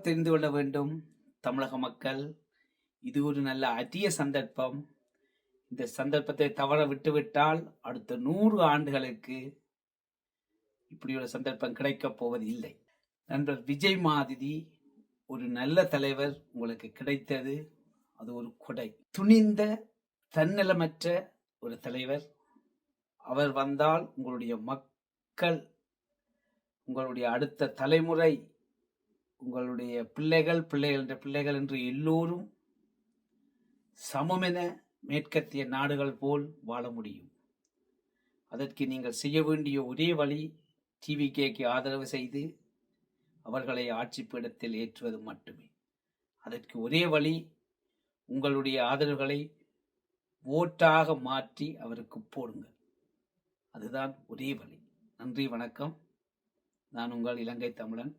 தெரிந்து கொள்ள வேண்டும் தமிழக மக்கள். இது ஒரு நல்ல அரிய சந்தர்ப்பம். இந்த சந்தர்ப்பத்தை தவற விட்டுவிட்டால் அடுத்த 100 ஆண்டுகளுக்கு இப்படி ஒரு சந்தர்ப்பம் கிடைக்கப் போவது இல்லை. நண்பர் விஜய் மாதிரி ஒரு நல்ல தலைவர் உங்களுக்கு கிடைத்தது. அது ஒரு கொடை. துணிந்த தன்னலமற்ற ஒரு தலைவர். அவர் வந்தால் உங்களுடைய மக்கள், உங்களுடைய அடுத்த தலைமுறை, உங்களுடைய பிள்ளைகள் என்ற பிள்ளைகள் என்று எல்லோரும் சமமென மேற்கத்திய நாடுகள் போல் வாழ முடியும். அதற்கு நீங்கள் செய்ய வேண்டிய ஒரே வழி டிவிகேக்கு ஆதரவு செய்து அவர்களை ஆட்சி பீடத்தில் ஏற்றுவது மட்டுமே. அதற்கு ஒரே வழி உங்களுடைய ஆதரவுகளை ஓட்டாக மாற்றி அவருக்கு போடுங்கள். அதுதான் ஒரே வழி. நன்றி, வணக்கம். நான் உங்கள் இலங்கை தமிழன்.